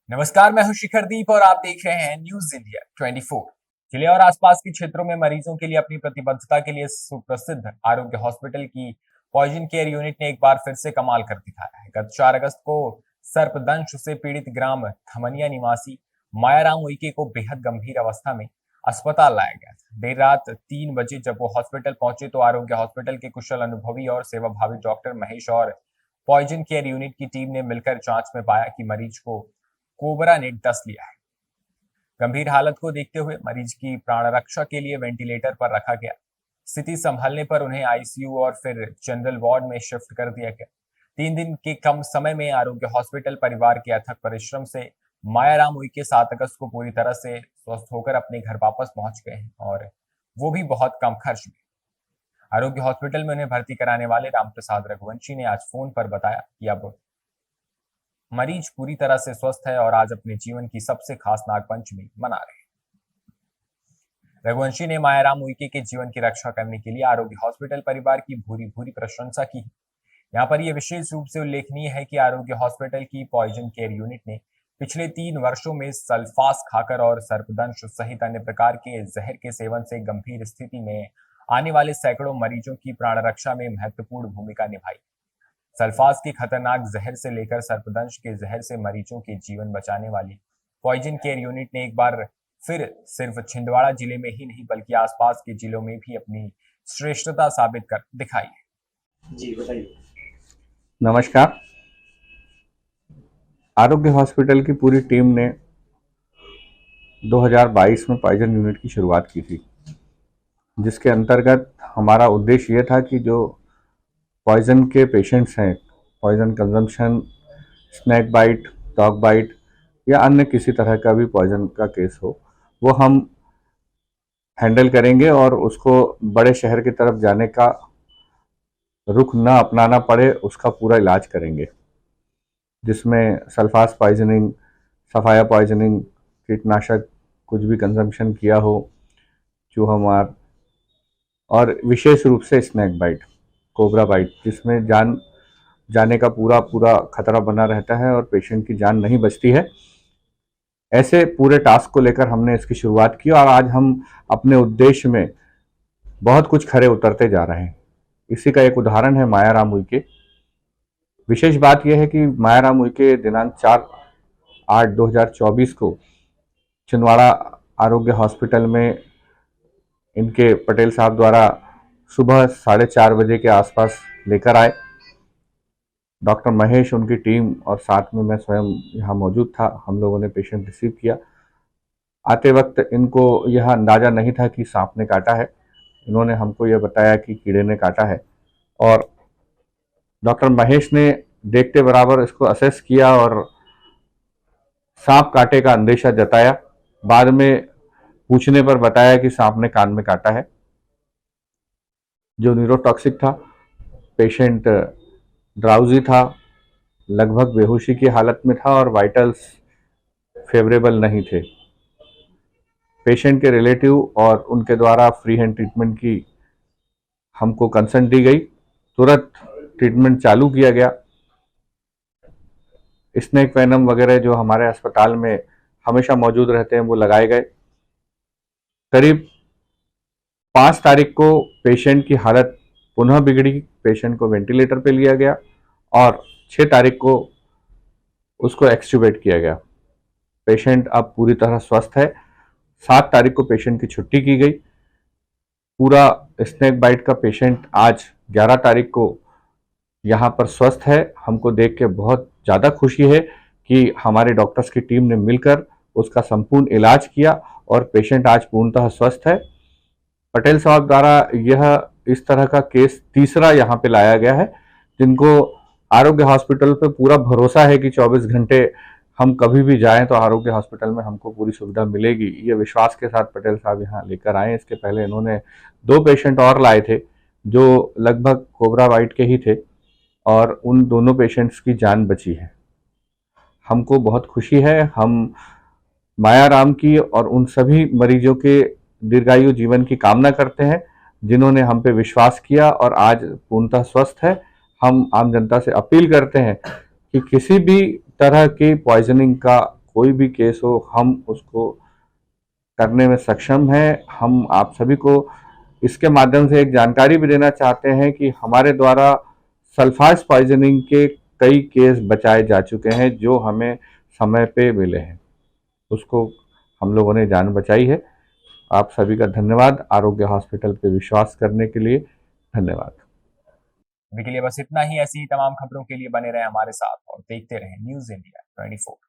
नमस्कार, मैं हूं शिखरदीप और आप देख रहे हैं न्यूज इंडिया 24। जिले और आसपास के क्षेत्रों में मरीजों के लिए अपनी प्रतिबद्धता के लिए सुप्रसिद्ध आरोग्य हॉस्पिटल की पॉइजन केयर यूनिट ने एक बार फिर से कमाल कर दिखाया है। गत 4 अगस्त को सर्पदंश से पीड़ित ग्राम थमनिया निवासी मायाराम उइके को बेहद गंभीर अवस्था में अस्पताल लाया गया था। देर रात 3 बजे जब वो हॉस्पिटल पहुंचे तो आरोग्य हॉस्पिटल के कुशल अनुभवी और सेवाभावी डॉक्टर महेश और पॉइजन केयर यूनिट की टीम ने मिलकर जांच में पाया कि मरीज को कोबरा ने डस लिया है। गंभीर हालत को देखते हुए मरीज की प्राण रक्षा के लिए वेंटिलेटर पर रखा गया। स्थिति संभलने पर उन्हें आईसीयू और फिर जनरल वार्ड में शिफ्ट कर दिया गया। 3 दिन के कम समय में आरोग्य हॉस्पिटल परिवार के अथक परिश्रम से मायाराम उइके 7 अगस्त को पूरी तरह से स्वस्थ होकर अपने घर वापस पहुंच गए हैं, और वो भी बहुत कम खर्च में। आरोग्य हॉस्पिटल में उन्हें भर्ती कराने वाले रामप्रसाद रघुवंशी ने आज फोन पर बताया कि अब मरीज पूरी तरह से स्वस्थ है और आज अपने जीवन की सबसे खास नागपंचमी मना रहे हैं। रघुवंशी ने मायाराम उइके के जीवन की रक्षा करने के लिए आरोग्य हॉस्पिटल परिवार की भूरी भूरी प्रशंसा की। यहाँ पर यह विशेष रूप से उल्लेखनीय है कि आरोग्य हॉस्पिटल की पॉइजन केयर यूनिट ने पिछले 3 वर्षों में सल्फास खाकर और सर्पदंश सहित अन्य प्रकार के जहर के सेवन से गंभीर स्थिति में आने वाले सैकड़ों मरीजों की प्राण रक्षा में महत्वपूर्ण भूमिका निभाई। सल्फास के खतरनाक जहर से लेकर सर्पदंश के जहर से मरीजों के जीवन बचाने वाली पॉइजन केयर यूनिट ने एक बार फिर सिर्फ छिंदवाड़ा जिले में ही नहीं बल्कि आसपास के जिलों में भी अपनी श्रेष्ठता साबित कर दिखाई है। जी बताइए। नमस्कार। आरोग्य हॉस्पिटल की पूरी टीम ने 2022 में पॉइजन यूनिट की शुरुआत की थी, जिसके अंतर्गत हमारा उद्देश्य ये था कि जो पॉइजन के पेशेंट्स हैं, poison consumption, snake bite, dog bite या अन्य किसी तरह का भी पॉइजन का केस हो, वो हम हैंडल करेंगे और उसको बड़े शहर की तरफ जाने का रुख न अपनाना पड़े, उसका पूरा इलाज करेंगे, जिसमें सल्फास पॉइजनिंग, सफाया पॉइजनिंग, कीटनाशक कुछ भी कंजम्पशन किया हो, चूहा मार, और विशेष रूप से स्नैक बाइट, कोबरा बाइट, जिसमें जान जाने का पूरा खतरा बना रहता है और पेशेंट की जान नहीं बचती है। ऐसे पूरे टास्क को लेकर हमने इसकी शुरुआत की और आज हम अपने उद्देश्य में बहुत कुछ खरे उतरते जा रहे हैं। इसी का एक उदाहरण है मायाराम उइके। विशेष बात यह है कि मायाराम उइके दिनांक 4/8/2024 को छिंदवाड़ा आरोग्य हॉस्पिटल में इनके पटेल साहब द्वारा सुबह 4:30 बजे के आसपास लेकर आए। डॉक्टर महेश, उनकी टीम और साथ में मैं स्वयं यहाँ मौजूद था। हम लोगों ने पेशेंट रिसीव किया। आते वक्त इनको यह अंदाज़ा नहीं था कि सांप ने काटा है। इन्होंने हमको यह बताया कि कीड़े ने काटा है, और डॉक्टर महेश ने देखते बराबर इसको असेस किया और सांप काटे का अंदेशा जताया। बाद में पूछने पर बताया कि सांप ने कान में काटा है, जो न्यूरोटॉक्सिक था। पेशेंट ड्राउजी था, लगभग बेहोशी की हालत में था और वाइटल्स फेवरेबल नहीं थे। पेशेंट के रिलेटिव और उनके द्वारा फ्री हैंड ट्रीटमेंट की हमको कंसर्न दी गई। तुरंत ट्रीटमेंट चालू किया गया। स्नेक वेनम वगैरह जो हमारे अस्पताल में हमेशा मौजूद रहते हैं वो लगाए गए। करीब 5 तारीख को पेशेंट की हालत पुनः बिगड़ी। पेशेंट को वेंटिलेटर पे लिया गया और 6 तारीख को उसको एक्सट्यूबेट किया गया। पेशेंट अब पूरी तरह स्वस्थ है। 7 तारीख को पेशेंट की छुट्टी की गई। पूरा स्नेक बाइट का पेशेंट आज 11 तारीख को यहाँ पर स्वस्थ है। हमको देख के बहुत ज़्यादा खुशी है कि हमारे डॉक्टर्स की टीम ने मिलकर उसका संपूर्ण इलाज किया और पेशेंट आज पूर्णतः स्वस्थ है। पटेल साहब द्वारा यह इस तरह का केस तीसरा यहाँ पे लाया गया है, जिनको आरोग्य हॉस्पिटल पे पूरा भरोसा है कि 24 घंटे हम कभी भी जाएं तो आरोग्य हॉस्पिटल में हमको पूरी सुविधा मिलेगी। ये विश्वास के साथ पटेल साहब यहाँ लेकर आए। इसके पहले इन्होंने 2 पेशेंट और लाए थे जो लगभग कोबरा बाइट के ही थे, और उन दोनों पेशेंट्स की जान बची है। हमको बहुत खुशी है। हम मायाराम की और उन सभी मरीजों के दीर्घायु जीवन की कामना करते हैं जिन्होंने हम पे विश्वास किया और आज पूर्णतः स्वस्थ है। हम आम जनता से अपील करते हैं कि किसी भी तरह की पॉइजनिंग का कोई भी केस हो, हम उसको करने में सक्षम हैं। हम आप सभी को इसके माध्यम से एक जानकारी भी देना चाहते हैं कि हमारे द्वारा सल्फास पॉइजनिंग के कई केस बचाए जा चुके हैं जो हमें समय पे मिले हैं, उसको हम लोगों ने जान बचाई है। आप सभी का धन्यवाद। आरोग्य हॉस्पिटल पे विश्वास करने के लिए धन्यवाद। अभी के लिए बस इतना ही। ऐसी ही तमाम खबरों के लिए बने रहे हमारे साथ और देखते रहें न्यूज़ इंडिया 24।